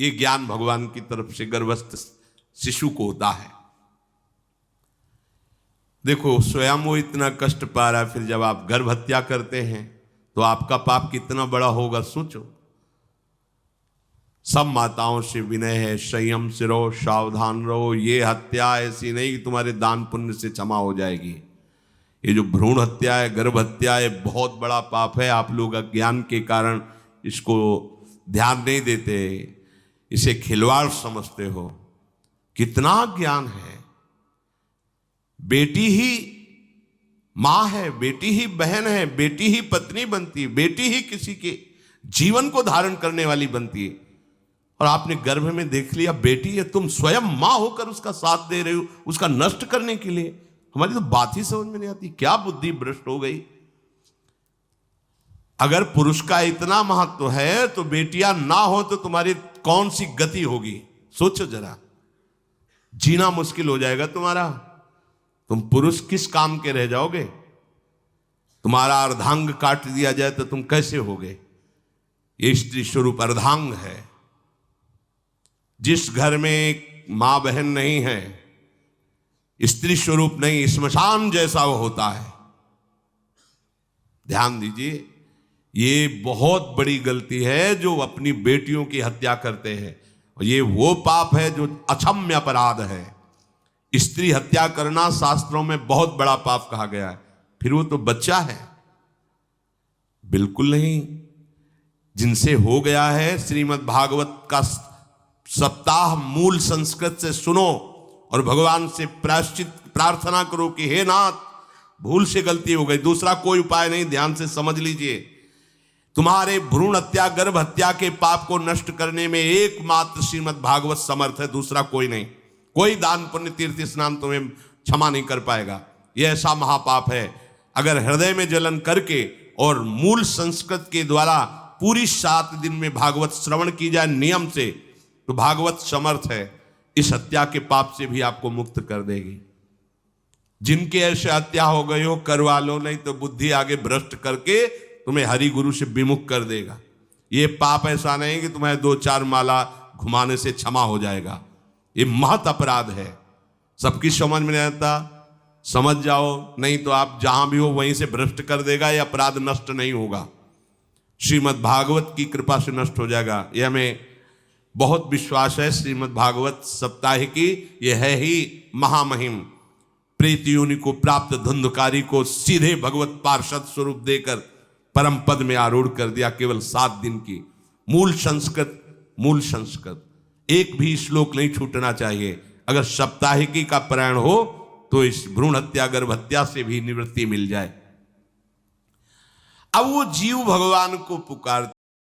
ये ज्ञान भगवान की तरफ से गर्भस्थ शिशु को होता है। देखो स्वयं वो इतना कष्ट पा रहा है, फिर जब आप गर्भ हत्या करते हैं तो आपका पाप कितना बड़ा होगा सोचो। सब माताओं से विनय है, संयम से रहो, सावधान रहो। ये हत्या ऐसी नहीं कि तुम्हारे दान पुण्य से क्षमा हो जाएगी। ये जो भ्रूण हत्या है, गर्भ हत्या है, बहुत बड़ा पाप है। आप लोग अज्ञान के कारण इसको ध्यान नहीं देते, इसे खिलवाड़ समझते हो। कितना ज्ञान है। बेटी ही मां है, बेटी ही बहन है, बेटी ही पत्नी बनती है, बेटी ही किसी के जीवन को धारण करने वाली बनती है। और आपने गर्भ में देख लिया बेटी है, तुम स्वयं मां होकर उसका साथ दे रहे हो उसका नष्ट करने के लिए। हमारी तो बात ही समझ में नहीं आती, क्या बुद्धि भ्रष्ट हो गई। अगर पुरुष का इतना महत्व है तो बेटियां ना हो तो तुम्हारी कौन सी गति होगी सोचो जरा। जीना मुश्किल हो जाएगा तुम्हारा। तुम पुरुष किस काम के रह जाओगे। तुम्हारा अर्धांग काट दिया जाए तो तुम कैसे होगे। ये स्त्री स्वरूप अर्धांग है। जिस घर में मां बहन नहीं है, स्त्री स्वरूप नहीं, श्मशान जैसा वो होता है। ध्यान दीजिए, ये बहुत बड़ी गलती है जो अपनी बेटियों की हत्या करते हैं। और ये वो पाप है जो अक्षम्य अपराध है। स्त्री हत्या करना शास्त्रों में बहुत बड़ा पाप कहा गया है। फिर वो तो बच्चा है, बिल्कुल नहीं। जिनसे हो गया है, श्रीमद् भागवत का सप्ताह मूल संस्कृत से सुनो और भगवान से प्रायश्चित प्रार्थना करो कि हे नाथ, भूल से गलती हो गई, दूसरा कोई उपाय नहीं। ध्यान से समझ लीजिए, तुम्हारे भ्रूण हत्या गर्भ हत्या के पाप को नष्ट करने में एकमात्र श्रीमद् भागवत समर्थ है, दूसरा कोई नहीं। कोई दान पुण्य तीर्थ स्नान तुम्हें क्षमा नहीं कर पाएगा। यह ऐसा महापाप है। अगर हृदय में जलन करके और मूल संस्कृत के द्वारा पूरी 7 दिन में भागवत श्रवण की जाए नियम से, तो भागवत समर्थ है, इस हत्या के पाप से भी आपको मुक्त कर देगी। जिनके ऐसे हत्या हो गई हो करवा लो, नहीं तो बुद्धि आगे भ्रष्ट करके तुम्हें हरि गुरु से विमुख कर देगा। ये पाप ऐसा नहीं कि तुम्हें 2-4 माला घुमाने से क्षमा हो जाएगा। ये महत अपराध है। सबकी समझ में नहीं आता, समझ जाओ, नहीं तो आप जहां भी हो वहीं से भ्रष्ट कर देगा। ये अपराध नष्ट नहीं होगा, श्रीमद् भागवत की कृपा से नष्ट हो जाएगा। यह हमें बहुत विश्वास है। श्रीमद् भागवत सप्ताह की यह है ही महामहिम। प्रेत योनि को प्राप्त धुंधकारी को सीधे भगवत पार्षद स्वरूप देकर परम पद में आरूढ़ कर दिया। केवल 7 दिन की मूल संस्कृत एक भी श्लोक नहीं छूटना चाहिए। अगर सप्ताहिकी का पारायण हो तो इस भ्रूण हत्या गर्भ हत्या से भी निवृत्ति मिल जाए। अब वो जीव भगवान को पुकार